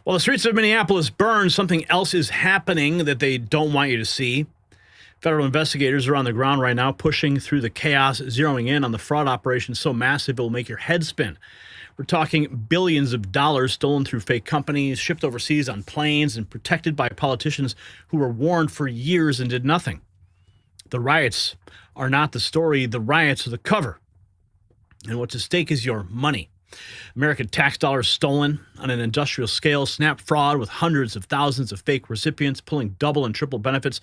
While the streets of Minneapolis burn, something else is happening that they don't want you to see. Federal investigators are on the ground right now, pushing through the chaos, zeroing in on the fraud operation so massive it will make your head spin. We're talking billions of dollars stolen through fake companies, shipped overseas on planes, and protected by politicians who were warned for years and did nothing. The riots are not the story. The riots are the cover. And what's at stake is your money. American tax dollars stolen on an industrial scale, SNAP fraud with hundreds of thousands of fake recipients pulling double and triple benefits,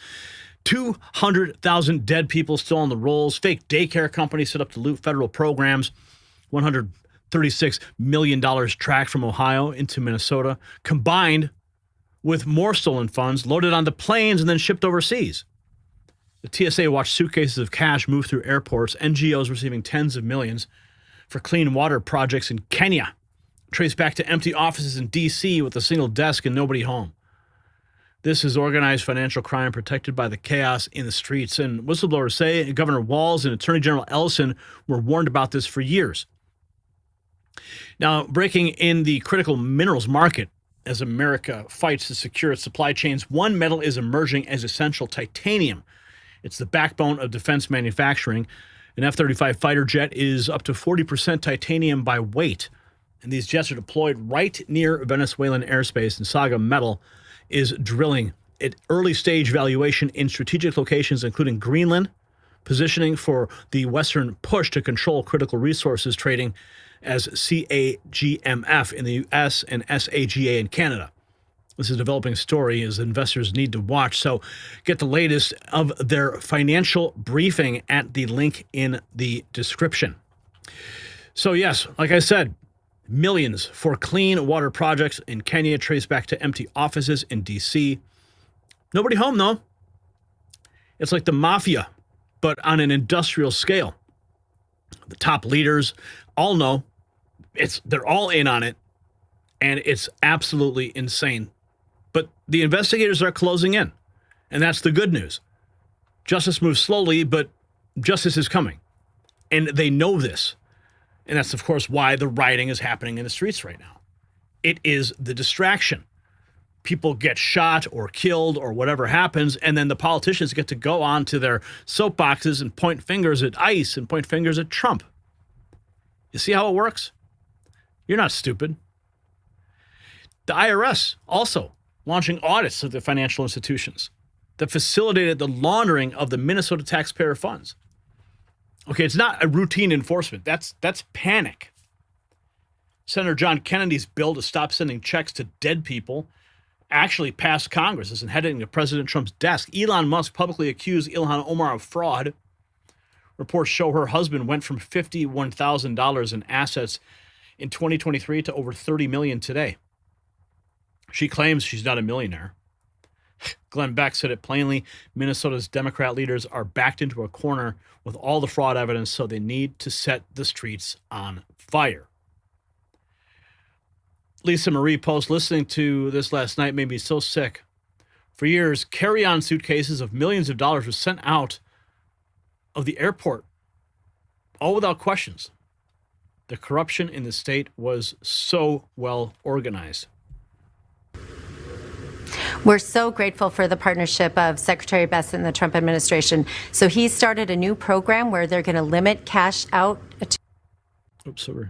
200,000 dead people still on the rolls, fake daycare companies set up to loot federal programs, $136 million tracked from Ohio into Minnesota, combined with more stolen funds loaded onto planes and then shipped overseas. The TSA watched suitcases of cash move through airports, NGOs receiving tens of millions for clean water projects in Kenya, traced back to empty offices in D.C. with a single desk and nobody home. This is organized financial crime protected by the chaos in the streets. And whistleblowers say Governor Walz and Attorney General Ellison were warned about this for years. Now, breaking in the critical minerals market as America fights to secure its supply chains, one metal is emerging as essential: titanium. It's the backbone of defense manufacturing. An F-35 fighter jet is up to 40% titanium by weight, and these jets are deployed right near Venezuelan airspace, and SAGA Metal is drilling at early-stage valuation in strategic locations, including Greenland, positioning for the Western push to control critical resources trading as SAGMF in the U.S. and SAGA in Canada. This is a developing story as investors need to watch. So get the latest of their financial briefing at the link in the description. So yes, like I said, millions for clean water projects in Kenya traced back to empty offices in D.C. Nobody home, though. It's like the mafia, but on an industrial scale. The top leaders all know they're all in on it, and it's absolutely insane. But the investigators are closing in, and that's the good news. Justice moves slowly, but justice is coming, and they know this. And that's, of course, why the rioting is happening in the streets right now. It is the distraction. People get shot or killed or whatever happens, and then the politicians get to go on to their soapboxes and point fingers at ICE and point fingers at Trump. You see how it works? You're not stupid. The IRS also launching audits of the financial institutions that facilitated the laundering of the Minnesota taxpayer funds. Okay, it's not a routine enforcement. That's panic. Senator John Kennedy's bill to stop sending checks to dead people actually passed Congress and heading to President Trump's desk. Elon Musk publicly accused Ilhan Omar of fraud. Reports show her husband went from $51,000 in assets in 2023 to over $30 million today. She claims she's not a millionaire. Glenn Beck said it plainly: Minnesota's Democrat leaders are backed into a corner with all the fraud evidence, so they need to set the streets on fire. Lisa Marie post, listening to this last night made me so sick. For years, carry-on suitcases of millions of dollars were sent out of the airport, all without questions. The corruption in the state was so well organized. We're so grateful for the partnership of Secretary Best and the Trump administration. So he started a new program where they're going to limit cash out. Oops, sorry.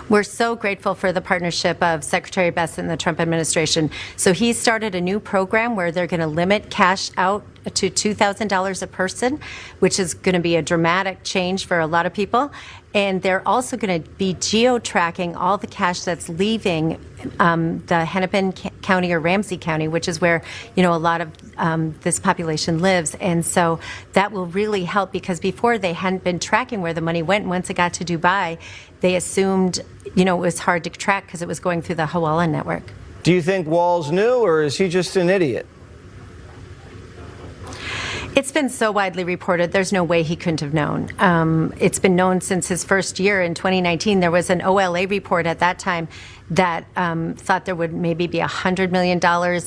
We're so grateful for the partnership of Secretary Best and the Trump administration. So he started a new program where they're going to limit cash out to $2,000 a person, which is going to be a dramatic change for a lot of people. And they're also going to be geo-tracking all the cash that's leaving the Hennepin County or Ramsey County, which is where, a lot of this population lives. And so that will really help, because before they hadn't been tracking where the money went. And once it got to Dubai, they assumed, it was hard to track because it was going through the Hawala network. Do you think Walz knew, or is he just an idiot? It's been so widely reported, there's no way he couldn't have known. It's been known since his first year in 2019. There was an OLA report at that time that thought there would maybe be $100 million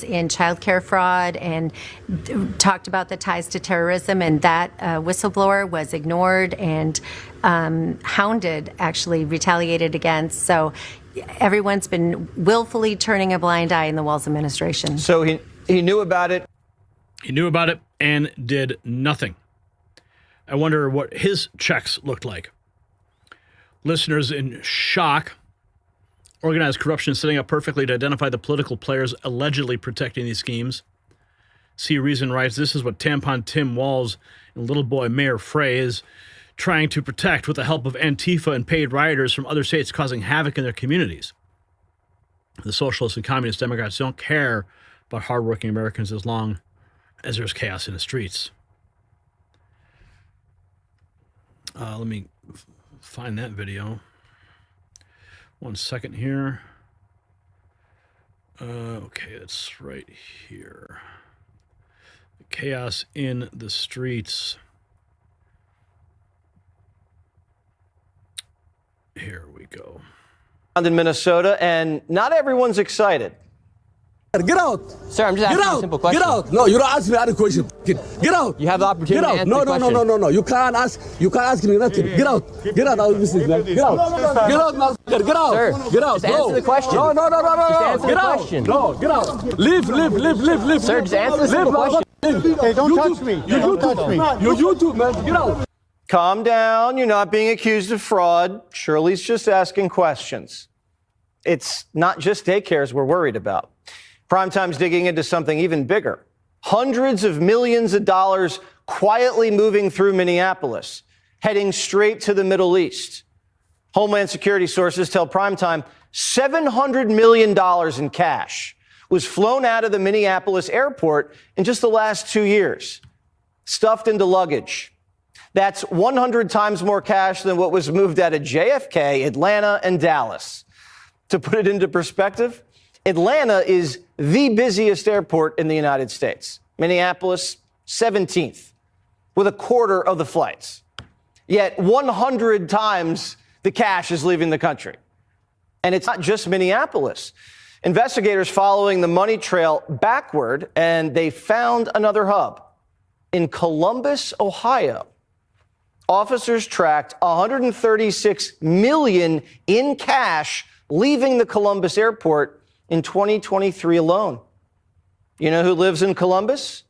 in child care fraud and talked about the ties to terrorism, and that whistleblower was ignored and hounded, actually retaliated against. So everyone's been willfully turning a blind eye in the Walz administration. So he knew about it. He knew about it and did nothing. I wonder what his checks looked like. Listeners in shock. Organized corruption setting up perfectly to identify the political players allegedly protecting these schemes. See Reason writes, this is what Tampon Tim Walz and little boy Mayor Frey is trying to protect with the help of Antifa and paid rioters from other states causing havoc in their communities. The socialists and communist Democrats don't care about hardworking Americans as long as there's chaos in the streets. Let me find that video. 1 second here. Okay, it's right here. The chaos in the streets. Here we go. In Minnesota, and not everyone's excited. Get out. Sir, I'm just asking a simple question. Get out. No, you don't ask me any question. Get out. You have the opportunity to answer no, the no, question. no, no, no, no. You can't ask me nothing. Get out. Get out of this, man. Get out. Get out, man. Get out. Sir, get out. just answer the question. No, no, no, no, no. Just answer get the out. question. No, get out. Leave. Sir, just answer the simple question. Hey, don't touch me. You touch me. You YouTube, man. Get out. Calm down. You're not being accused of fraud. Shirley's just asking questions. It's not just daycares we're worried about. Primetime's digging into something even bigger. Hundreds of millions of dollars quietly moving through Minneapolis, heading straight to the Middle East. Homeland Security sources tell Primetime $700 million in cash was flown out of the Minneapolis airport in just the last 2 years, stuffed into luggage. That's 100 times more cash than what was moved out of JFK, Atlanta, and Dallas. To put it into perspective, Atlanta is the busiest airport in the United States. Minneapolis, 17th, with a quarter of the flights. Yet 100 times the cash is leaving the country. And it's not just Minneapolis. Investigators following the money trail backward, and they found another hub in Columbus, Ohio. Officers tracked $136 million in cash leaving the Columbus airport in 2023 alone. You know who lives in Columbus?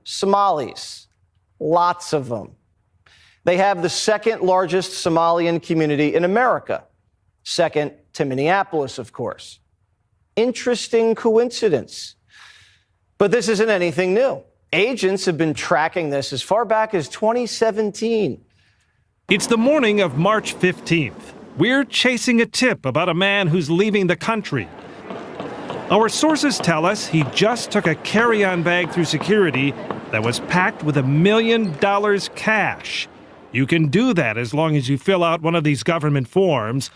Somalis. Lots of them. They have the second largest Somalian community in America, second to Minneapolis, of course. Interesting coincidence. But this isn't anything new. Agents have been tracking this as far back as 2017. It's the morning of March 15th. We're chasing a tip about a man who's leaving the country. Our sources tell us he just took a carry-on bag through security that was packed with $1 million cash. You can do that as long as you fill out one of these government forms.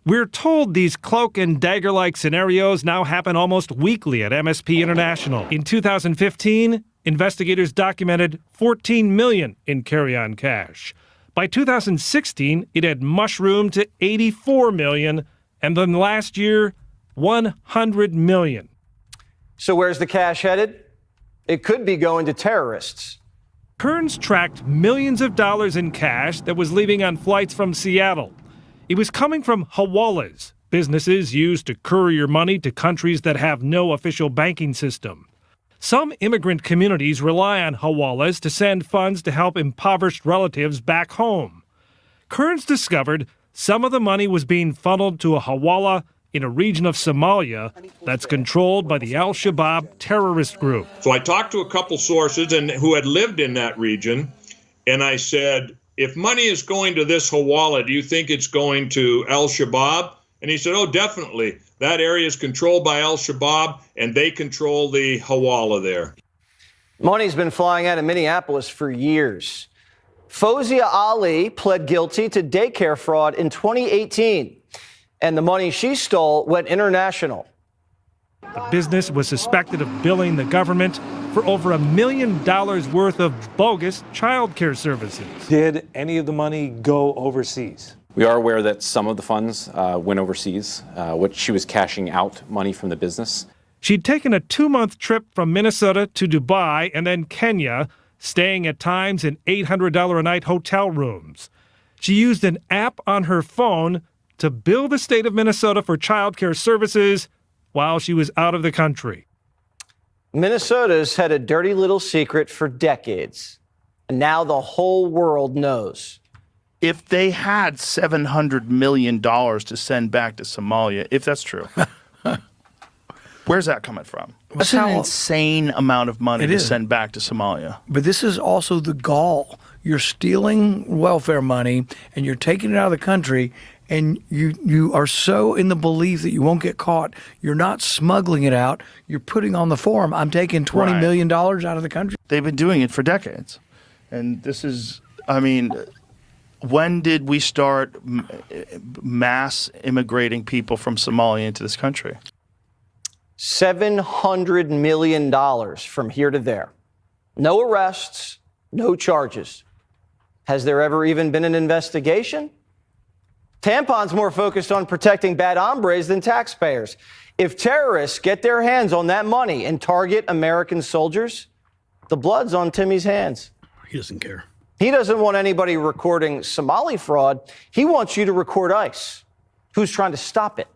We're told these cloak and dagger-like scenarios now happen almost weekly at MSP International. In 2015, investigators documented $14 million in carry-on cash. By 2016, it had mushroomed to $84 million, and then last year, $100 million. So where's the cash headed? It could be going to terrorists. Kearns tracked millions of dollars in cash that was leaving on flights from Seattle. It was coming from hawalas, businesses used to courier money to countries that have no official banking system. Some immigrant communities rely on hawalas to send funds to help impoverished relatives back home. Kearns discovered some of the money was being funneled to a hawala in a region of Somalia that's controlled by the Al-Shabaab terrorist group. So I talked to a couple sources who had lived in that region, and I said, if money is going to this hawala, do you think it's going to Al-Shabaab? And he said, oh, definitely. That area is controlled by Al-Shabaab, and they control the hawala there. Money's been flying out of Minneapolis for years. Fozia Ali pled guilty to daycare fraud in 2018, and the money she stole went international. The business was suspected of billing the government for over $1 million worth of bogus child care services. Did any of the money go overseas? We are aware that some of the funds went overseas, which she was cashing out money from the business. She'd taken a 2-month trip from Minnesota to Dubai and then Kenya, staying at times in $800 a night hotel rooms. She used an app on her phone to bill the state of Minnesota for child care services while she was out of the country. Minnesota's had a dirty little secret for decades, and now the whole world knows. If they had $700 million to send back to Somalia, if that's true, where's that coming from? That's an insane amount of money to send back to Somalia. But this is also the gall. You're stealing welfare money and you're taking it out of the country, and you are so in the belief that you won't get caught. You're not smuggling it out. You're putting on the form, I'm taking $20 million out of the country. They've been doing it for decades. And this is, I mean, when did we start mass immigrating people from Somalia into this country? $700 million from here to there. No arrests, no charges. Has there ever even been an investigation? Tampon's more focused on protecting bad hombres than taxpayers. If terrorists get their hands on that money and target American soldiers, the blood's on Timmy's hands. He doesn't care. He doesn't want anybody recording Somali fraud. He wants you to record ICE. Who's trying to stop it?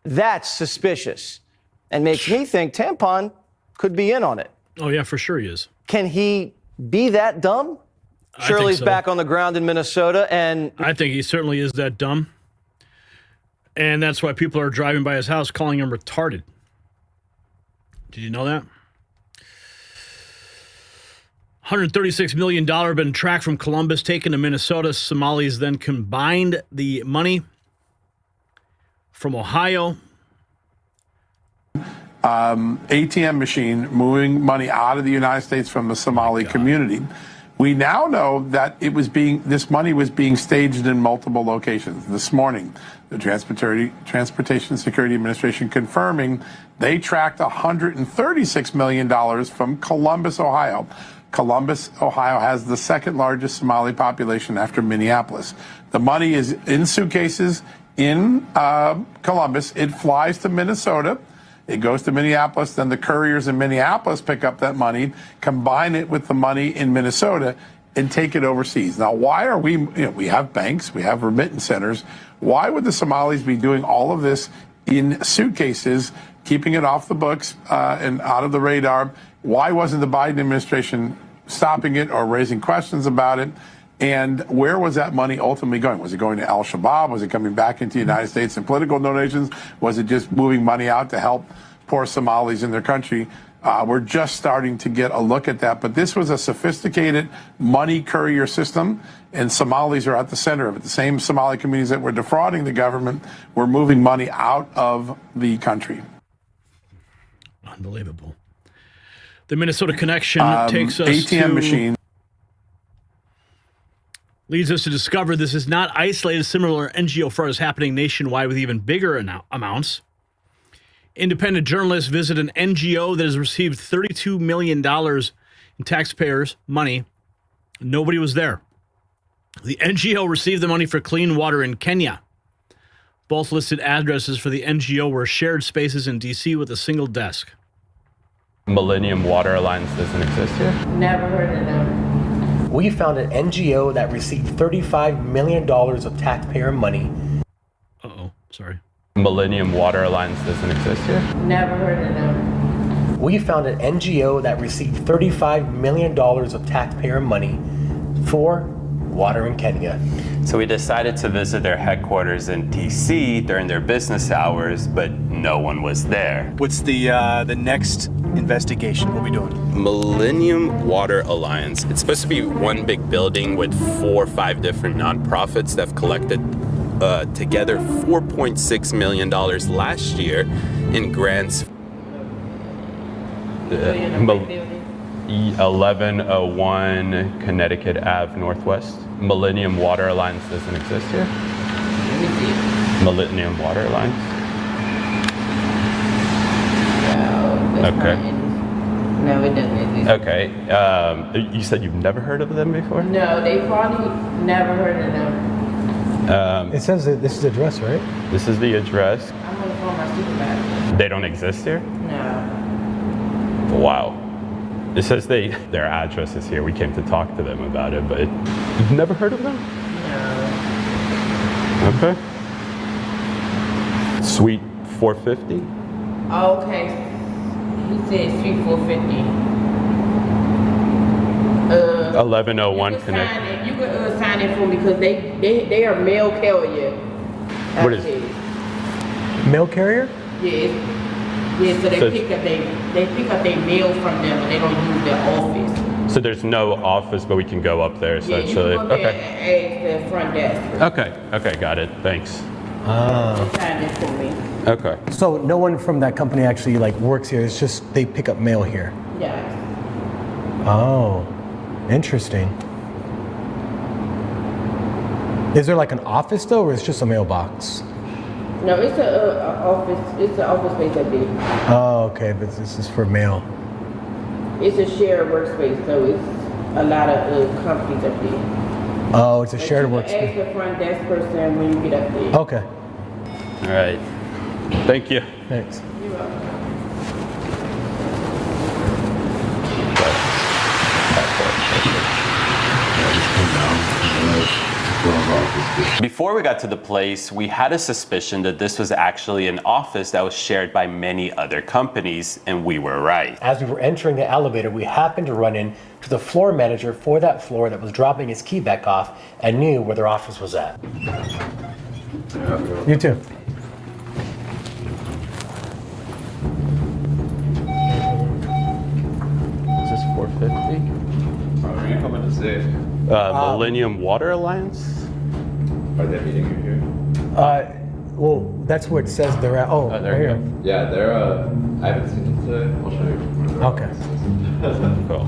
That's suspicious and makes me think Tampon could be in on it. Oh, yeah, for sure he is. Can he be that dumb? Shirley's back on the ground in Minnesota, and I think he certainly is that dumb. And that's why people are driving by his house calling him retarded. Did you know that? $136 million been tracked from Columbus, taken to Minnesota. Somalis then combined the money from Ohio. ATM machine moving money out of the United States from the Somali community. We now know that this money was being staged in multiple locations. This morning, the Transportation Security Administration confirming they tracked $136 million from Columbus, Ohio. Columbus, Ohio has the second largest Somali population after Minneapolis. The money is in suitcases in Columbus. It flies to Minnesota. It goes to Minneapolis, then the couriers in Minneapolis pick up that money, combine it with the money in Minnesota, and take it overseas. Now, why are we have banks, we have remittance centers. Why would the Somalis be doing all of this in suitcases, keeping it off the books and out of the radar? Why wasn't the Biden administration stopping it or raising questions about it? And where was that money ultimately going? Was it going to Al-Shabaab? Was it coming back into the United States in political donations? Was it just moving money out to help poor Somalis in their country? We're just starting to get a look at that. But this was a sophisticated money courier system, and Somalis are at the center of it. The same Somali communities that were defrauding the government were moving money out of the country. Unbelievable. The Minnesota connection takes us ATM to... machine. Leads us to discover this is not isolated. Similar NGO fraud is happening nationwide with even bigger amounts. Independent journalists visit an NGO that has received $32 million in taxpayers' money. Nobody was there. The NGO received the money for clean water in Kenya. Both listed addresses for the NGO were shared spaces in D.C. with a single desk. Millennium Water Alliance doesn't exist here? Never heard of them. We found an NGO that received $35 million of taxpayer money. Uh-oh, sorry. Millennium Water Alliance doesn't exist here? Never heard of them. We found an NGO that received $35 million of taxpayer money for water in Kenya. So we decided to visit their headquarters in DC during their business hours, but no one was there. What's the next investigation? What are we doing? Millennium Water Alliance. It's supposed to be one big building with 4 or 5 different nonprofits that have collected together $4.6 million last year in grants. 1101 Connecticut Ave Northwest. Millennium Water Alliance doesn't exist here? Millennium Water Alliance? No, okay. No, it doesn't exist. Okay. You said you've never heard of them before? No, they probably never heard of them. It says that this is the address, right? This is the address. I'm going to call my supervisor. They don't exist here? No. Wow. It says their address is here. We came to talk to them about it, but you've never heard of them? No. Okay. Suite 450? Oh, okay. He said Suite 450. 1101 Connect. You can sign it for me because they are mail carrier. What is it? Mail carrier? Yes. Yeah, so they pick up their mail from them, but they don't use their office. So there's no office, but we can go up there essentially. Yeah, you can go up there Okay. and ask the front desk. Okay, got it. Thanks. Sign it for me. Okay. So no one from that company actually like works here. It's just they pick up mail here. Yeah. Oh, interesting. Is there like an office though, or it's just a mailbox? No, it's a office. It's an office space up there. Oh, okay, but this is for mail. It's a shared workspace, so it's a lot of companies up there. Oh, it's a shared Ask workspace. the front desk person when you get up there. Okay. All right. Thank you. Thanks. You're welcome. Before we got to the place, we had a suspicion that this was actually an office that was shared by many other companies, and we were right. As we were entering the elevator, we happened to run into the floor manager for that floor that was dropping his key back off and knew where their office was at. You too. Is this 450? What are you coming to say? Millennium Water Alliance? Are they meeting you here? Well, that's where it says they're at. Oh, there you go. Yeah, they're, I haven't seen them today. I'll show you. Okay. Cool.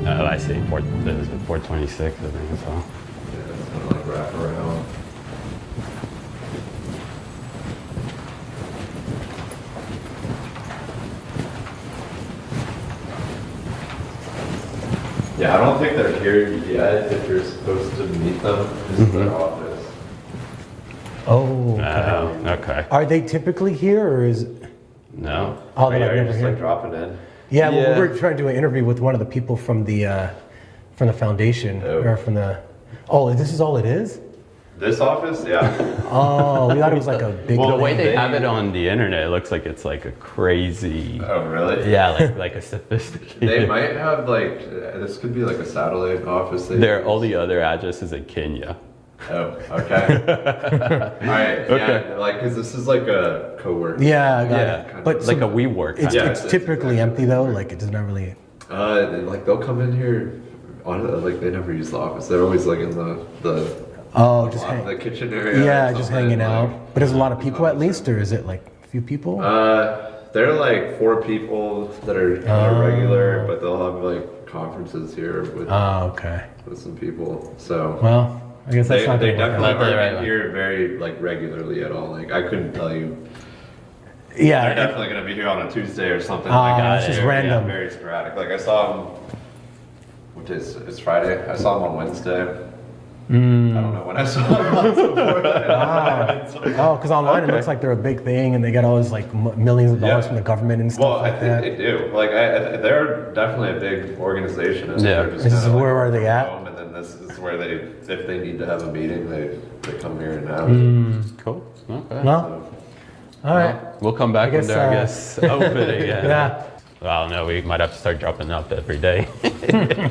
Oh, I see. 426, I think as well. Yeah, it's kind of like wrap around. Yeah, I don't think they're here yet. If you're supposed to meet them, this is their office. Oh, okay. Are they typically here, or is? No. Oh, they're Are you never just here. like dropping in? Yeah, well, we were trying to do an interview with one of the people from the foundation, or from the. Oh, this is all it is? This office? Yeah. Oh, we thought it was like a big. Well, the way they have it on the internet, it looks like it's like a crazy. Oh, really? Yeah, like a sophisticated. They might have like, this could be like a satellite office. All the other addresses in Kenya. Oh, okay. All right. Yeah, like, cause this is like a co-work. Yeah, I got it. But like a WeWork. It's typically empty though. Like it does not really. Like they'll come in here on like they never use the office. They're always like in the just the kitchen area. Yeah, just hanging out. But there's a lot of people at least, or is it like a few people? They're like 4 people that are kind of regular, but they'll have like conferences here with with some people. So well, I guess that's not they gonna work definitely out. aren't here very like regularly at all. Like I couldn't tell you. Yeah, they're definitely gonna be here on a Tuesday or something like that. It's just They're, random. Yeah, very sporadic. Like I saw them. Which is it's Friday. I saw them on Wednesday. I don't know when I saw them before that. Oh, because online it looks like they're a big thing, and they get all this like millions of dollars from the government and stuff Well, like I that. think they do. Like they're definitely a big organization. And Yeah. they're just This is kinda, like, where are they at? home, and then this is where they, if they need to have a meeting, they come here and have Cool. Okay. No. All right. We'll come back when they're, I guess, open again. Yeah. Well, I don't know. We might have to start dropping up every day.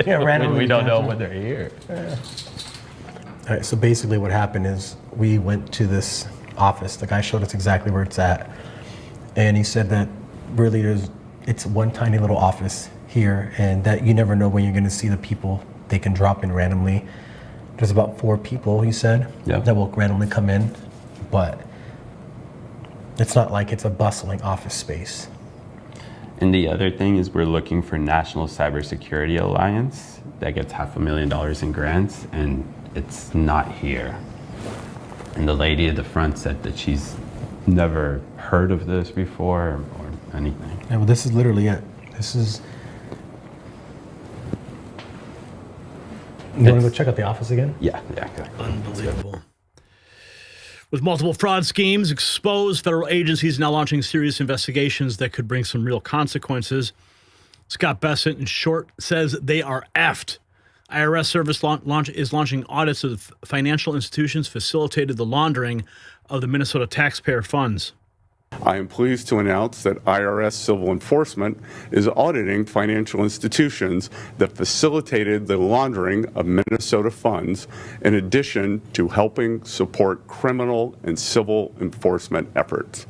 Yeah, randomly. we don't know when they're here. All right, so basically what happened is we went to this office. The guy showed us exactly where it's at. And he said that really it's one tiny little office here, and that you never know when you're going to see the people. They can drop in randomly. There's about 4 people, he said, that will randomly come in. But it's not like it's a bustling office space. And the other thing is we're looking for National Cybersecurity Alliance that gets $500,000 in grants, and it's not here. And the lady at the front said that she's never heard of this before or anything. Yeah, well, this is literally it. This is. You want to go check out the office again? Yeah. Unbelievable. With multiple fraud schemes exposed, federal agencies now launching serious investigations that could bring some real consequences. Scott Bessent, in short, says they are effed. IRS service is launching audits of financial institutions facilitated the laundering of the Minnesota taxpayer funds. I am pleased to announce that IRS Civil Enforcement is auditing financial institutions that facilitated the laundering of Minnesota funds, in addition to helping support criminal and civil enforcement efforts.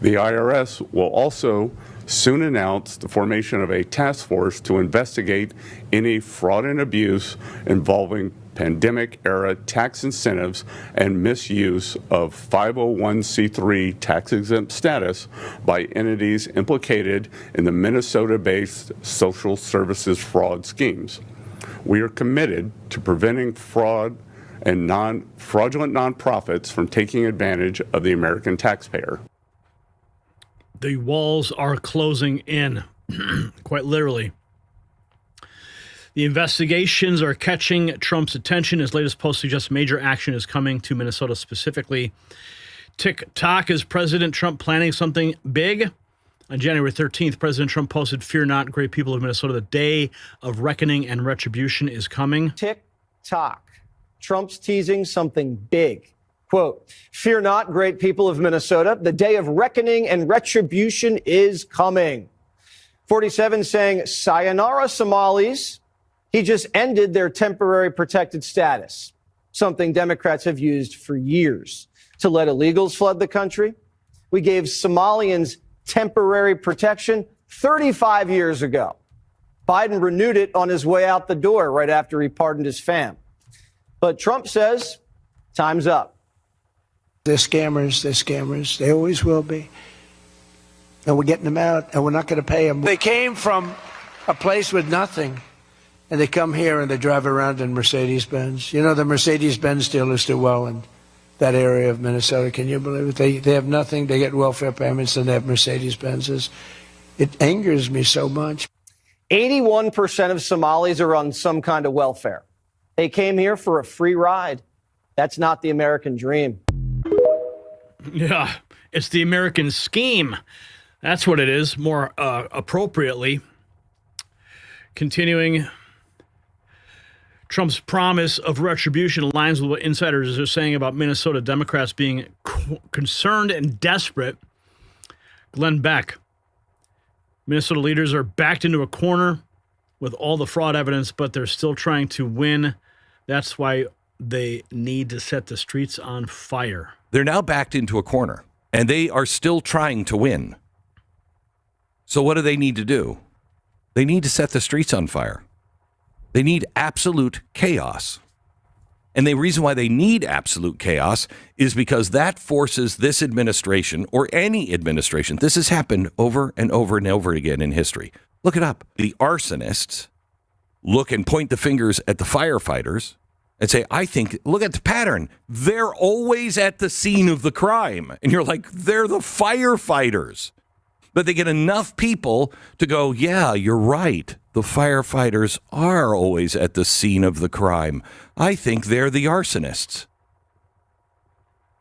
The IRS will also soon announce the formation of a task force to investigate any fraud and abuse involving pandemic-era tax incentives and misuse of 501c3 tax-exempt status by entities implicated in the Minnesota-based social services fraud schemes. We are committed to preventing fraud and fraudulent nonprofits from taking advantage of the American taxpayer. The walls are closing in, quite literally. The investigations are catching Trump's attention. His latest post suggests major action is coming to Minnesota specifically. TikTok, is President Trump planning something big? On January 13th, President Trump posted, "Fear not, great people of Minnesota. The day of reckoning and retribution is coming." TikTok. Trump's teasing something big. Quote, "Fear not, great people of Minnesota. The day of reckoning and retribution is coming." 47 saying, "Sayonara, Somalis." He just ended their temporary protected status, something Democrats have used for years to let illegals flood the country. We gave Somalians temporary protection 35 years ago. Biden renewed it on his way out the door right after he pardoned his fam. But Trump says, time's up. They're scammers. They're scammers. They always will be. And we're getting them out, and we're not going to pay them. They came from a place with nothing, and they come here and they drive around in Mercedes-Benz. You know, the Mercedes-Benz dealers do well in that area of Minnesota. Can you believe it? They have nothing. They get welfare payments, and they have Mercedes-Benzes. It angers me so much. 81% of Somalis are on some kind of welfare. They came here for a free ride. That's not the American dream. Yeah, it's the American scheme. That's what it is, more appropriately. Continuing, Trump's promise of retribution aligns with what insiders are saying about Minnesota Democrats being concerned and desperate. Glenn Beck, Minnesota leaders are backed into a corner with all the fraud evidence, but they're still trying to win. That's why they need to set the streets on fire. They're now backed into a corner, and they are still trying to win. So what do they need to do? They need to set the streets on fire. They need absolute chaos. And the reason why they need absolute chaos is because that forces this administration, or any administration, this has happened over and over and over again in history. Look it up. The arsonists look and point the fingers at the firefighters and say, I think, look at the pattern. They're always at the scene of the crime. And you're like, they're the firefighters. But they get enough people to go, yeah, you're right. The firefighters are always at the scene of the crime. I think they're the arsonists.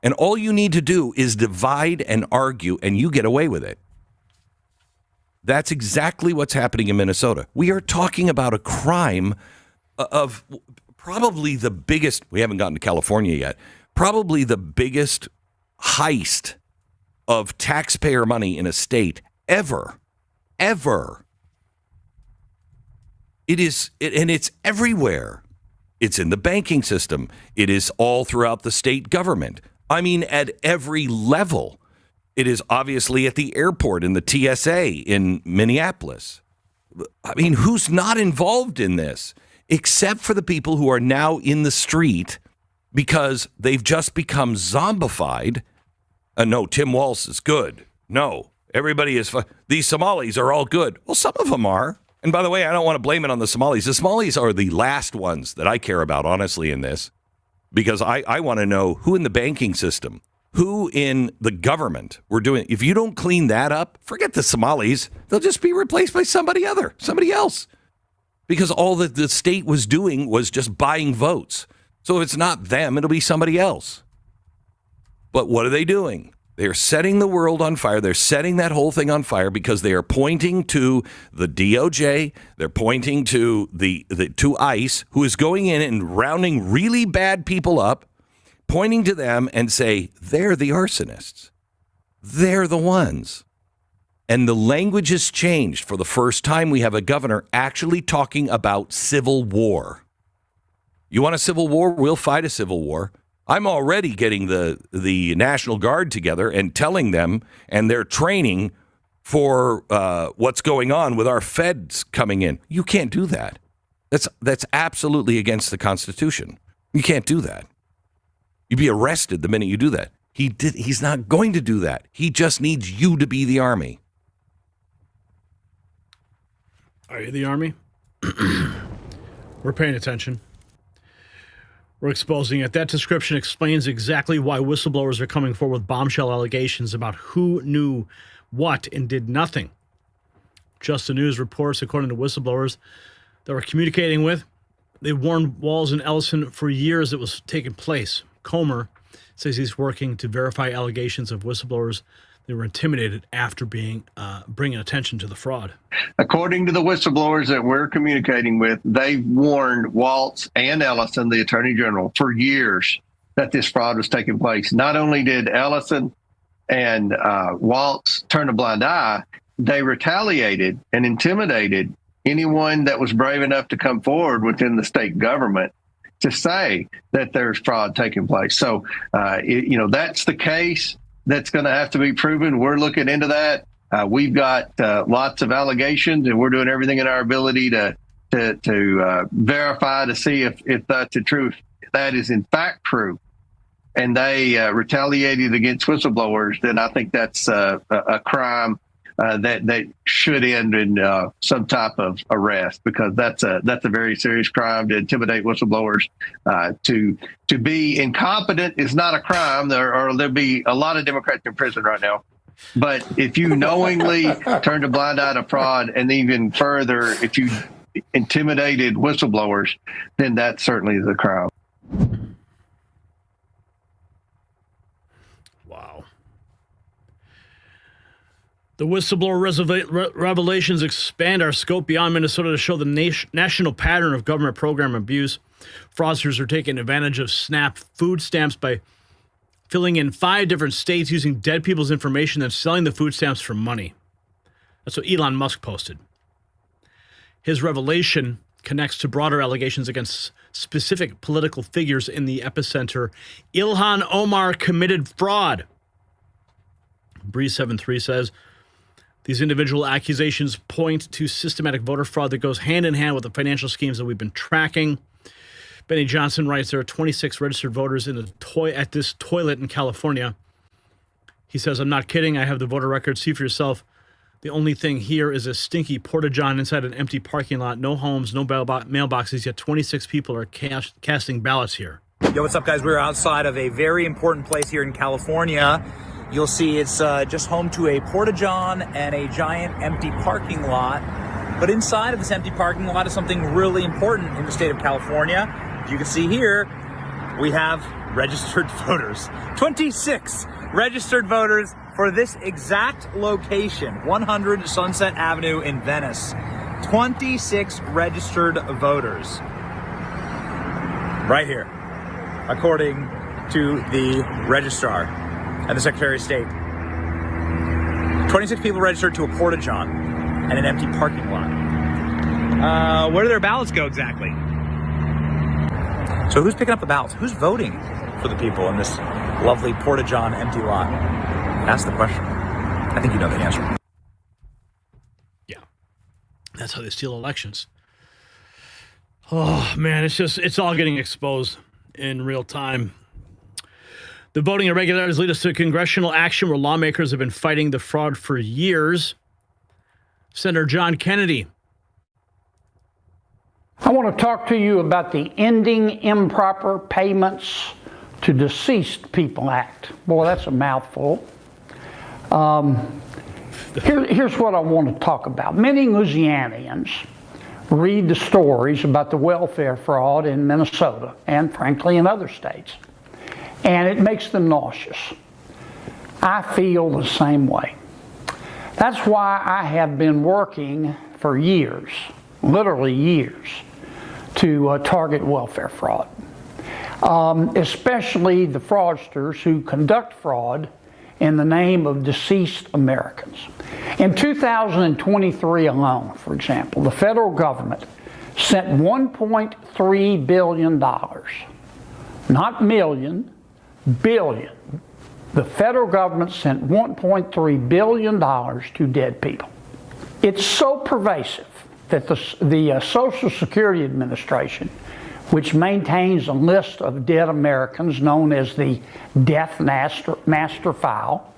And all you need to do is divide and argue, and you get away with it. That's exactly what's happening in Minnesota. We are talking about a crime of probably the biggest, we haven't gotten to California yet, probably the biggest heist of taxpayer money in a state ever. It is, and it's everywhere. It's in the banking system. It is all throughout the state government. I mean, at every level. It is obviously at the airport, in the TSA in Minneapolis. I mean, who's not involved in this? Except for the people who are now in the street because they've just become zombified. No, Tim Walz is good. No, everybody is. These Somalis are all good. Well, some of them are. And by the way, I don't want to blame it on the Somalis. The Somalis are the last ones that I care about, honestly, in this. Because I want to know who in the banking system, who in the government were doing. If you don't clean that up, forget the Somalis. They'll just be replaced by somebody else. Because all that the state was doing was just buying votes. So if it's not them, it'll be somebody else. But what are they doing? They're setting the world on fire. They're setting that whole thing on fire because they are pointing to the DOJ. They're pointing to to ICE, who is going in and rounding really bad people up, pointing to them and say, they're the arsonists. They're the ones. And the language has changed. For the first time, we have a governor actually talking about civil war. You want a civil war? We'll fight a civil war. I'm already getting the National Guard together and telling them, and they're training for what's going on with our feds coming in. You can't do that. That's absolutely against the Constitution. You can't do that. You'd be arrested the minute you do that. He's not going to do that. He just needs you to be the Army. Are you the Army? We're paying attention. We're exposing it. That description explains exactly why whistleblowers are coming forward with bombshell allegations about who knew what and did nothing. Just the News reports, according to whistleblowers that we're communicating with, they warned Walz and Ellison for years it was taking place. Comer says he's working to verify allegations of whistleblowers that were intimidated after bringing attention to the fraud. According to the whistleblowers that we're communicating with, they've warned Walz and Ellison, the Attorney General, for years that this fraud was taking place. Not only did Ellison and Walz turn a blind eye, they retaliated and intimidated anyone that was brave enough to come forward within the state government to say that there's fraud taking place. So, that's the case. That's going to have to be proven. We're looking into that. We've got lots of allegations, and we're doing everything in our ability to verify to see if that's the truth. That is in fact true, and they retaliated against whistleblowers. Then I think that's a crime that should end in some type of arrest, because that's a very serious crime to intimidate whistleblowers. To be incompetent is not a crime. There'll be a lot of Democrats in prison right now. But if you knowingly turned a blind eye to fraud, and even further, if you intimidated whistleblowers, then that certainly is a crime. Wow. The whistleblower revelations expand our scope beyond Minnesota to show the national pattern of government program abuse. Fraudsters are taking advantage of SNAP food stamps by filling in 5 different states using dead people's information and selling the food stamps for money. That's what Elon Musk posted. His revelation connects to broader allegations against specific political figures in the epicenter. Ilhan Omar committed fraud. Bree 73 says, these individual accusations point to systematic voter fraud that goes hand in hand with the financial schemes that we've been tracking. Benny Johnson writes there are 26 registered voters at this toilet in California. He says, I'm not kidding. I have the voter record. See for yourself. The only thing here is a stinky porta-john inside an empty parking lot. No homes, no mailboxes, yet 26 people are casting ballots here. Yo, what's up, guys? We're outside of a very important place here in California. You'll see it's just home to a porta-john and a giant empty parking lot. But inside of this empty parking lot is something really important in the state of California. As you can see here, we have registered voters. 26 registered voters for this exact location, 100 Sunset Avenue in Venice. 26 registered voters. Right here, according to the registrar and the Secretary of State. 26 people registered to a porta-john and an empty parking lot. Where do their ballots go exactly? So who's picking up the ballots? Who's voting for the people in this lovely porta-john empty lot? That's the question. I think you know the answer. Yeah. That's how they steal elections. Oh, man, it's all getting exposed in real time. The voting irregularities lead us to congressional action where lawmakers have been fighting the fraud for years. Senator John Kennedy. I want to talk to you about the Ending Improper Payments to Deceased People Act. Boy, that's a mouthful. Here's what I want to talk about. Many Louisianians read the stories about the welfare fraud in Minnesota and, frankly, in other states. and it makes them nauseous. I feel the same way. That's why I have been working for years, literally years, to target welfare fraud, especially the fraudsters who conduct fraud in the name of deceased Americans. In 2023 alone, for example, the federal government sent $1.3 billion, not million, billion. The federal government sent $1.3 billion to dead people. It's so pervasive that the Social Security Administration, which maintains a list of dead Americans known as the Death Master File.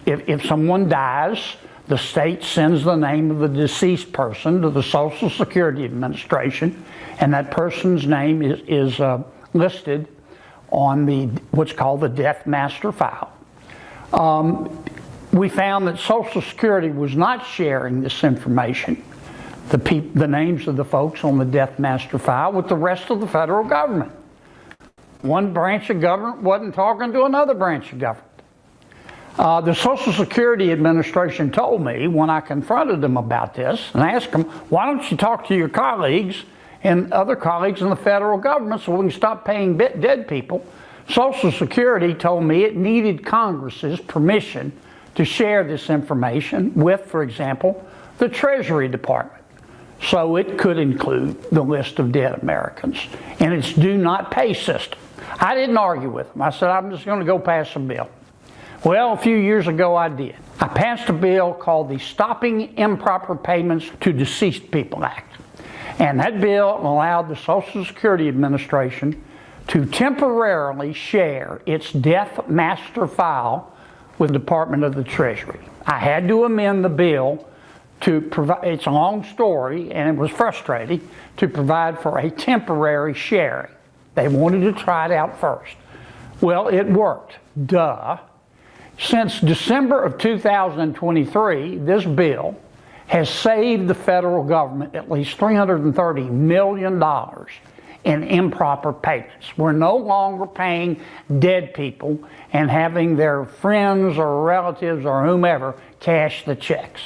If someone dies, the state sends the name of the deceased person to the Social Security Administration, and that person's name is listed on what's called the Death Master File. We found that Social Security was not sharing this information, the names of the folks on the Death Master File, with the rest of the federal government. One branch of government wasn't talking to another branch of government. The Social Security Administration told me when I confronted them about this and asked them, why don't you talk to your colleagues and other colleagues in the federal government so we can stop paying dead people? Social Security told me it needed Congress's permission to share this information with, for example, the Treasury Department, so it could include the list of dead Americans in its do not pay system. I didn't argue with them. I said, I'm just going to go pass a bill. Well, a few years ago I did. I passed a bill called the Stopping Improper Payments to Deceased People Act. And that bill allowed the Social Security Administration to temporarily share its Death Master File with the Department of the Treasury. I had to amend the bill to provide, it's a long story and it was frustrating, to provide for a temporary sharing. They wanted to try it out first. Well, it worked. Duh. Since December of 2023, this bill has saved the federal government at least $330 million in improper payments. We're no longer paying dead people and having their friends or relatives or whomever cash the checks.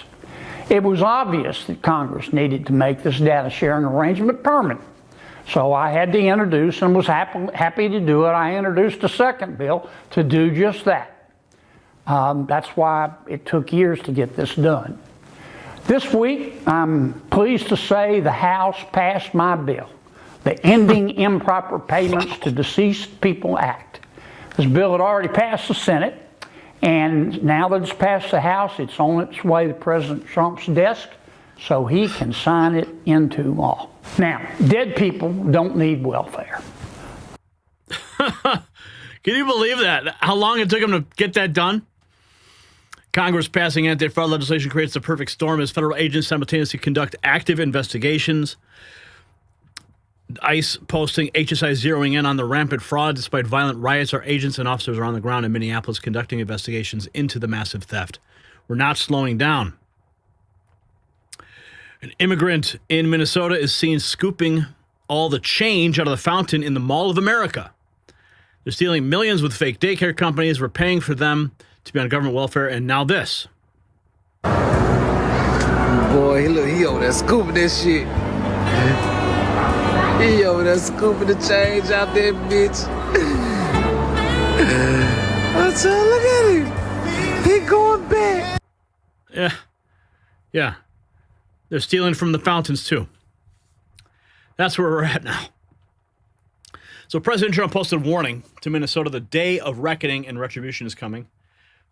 It was obvious that Congress needed to make this data sharing arrangement permanent. So I had to introduce, and was happy to do it, I introduced a second bill to do just that. That's why it took years to get this done. This week, I'm pleased to say the House passed my bill, the Ending Improper Payments to Deceased People Act. This bill had already passed the Senate, and now that it's passed the House, it's on its way to President Trump's desk so he can sign it into law. Now, dead people don't need welfare. Can you believe that? How long it took him to get that done? Congress passing anti-fraud legislation creates the perfect storm as federal agents simultaneously conduct active investigations. ICE posting HSI zeroing in on the rampant fraud. Despite violent riots, our agents and officers are on the ground in Minneapolis conducting investigations into the massive theft. We're not slowing down. An immigrant in Minnesota is seen scooping all the change out of the fountain in the Mall of America. They're stealing millions with fake daycare companies. We're paying for them to be on government welfare, and now this. Boy, look, he over there scooping this shit. He over there scooping the change out there, bitch. I said, look at him. He going back. Yeah. They're stealing from the fountains, too. That's where we're at now. So President Trump posted a warning to Minnesota. The day of reckoning and retribution is coming.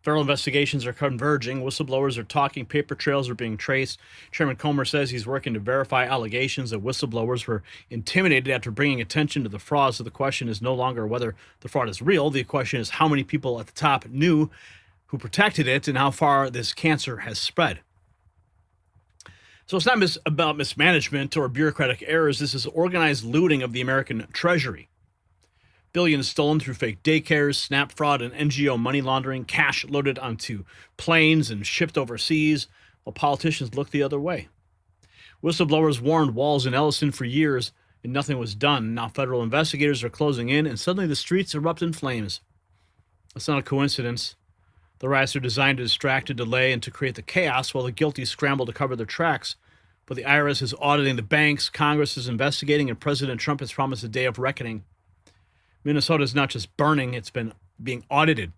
Federal investigations are converging. Whistleblowers are talking. Paper trails are being traced. Chairman Comer says he's working to verify allegations that whistleblowers were intimidated after bringing attention to the fraud. So the question is no longer whether the fraud is real. The question is how many people at the top knew, who protected it, and how far this cancer has spread. So it's not about mismanagement or bureaucratic errors. This is organized looting of the American Treasury. Billions stolen through fake daycares, SNAP fraud, and NGO money laundering, cash loaded onto planes and shipped overseas, while politicians look the other way. Whistleblowers warned Walz and Ellison for years and nothing was done. Now federal investigators are closing in, and suddenly the streets erupt in flames. It's not a coincidence. The riots are designed to distract, to delay, and to create the chaos while the guilty scramble to cover their tracks. But the IRS is auditing the banks, Congress is investigating, and President Trump has promised a day of reckoning. Minnesota is not just burning, it's been being audited.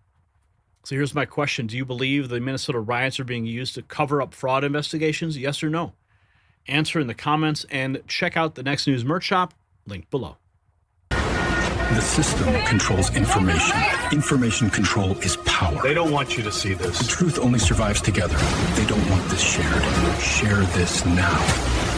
So here's my question. Do you believe the Minnesota riots are being used to cover up fraud investigations? Yes or no? Answer in the comments and check out the Next News merch shop, linked below. The system controls information. Information control is power. They don't want you to see this. The truth only survives together. They don't want this shared. Share this now.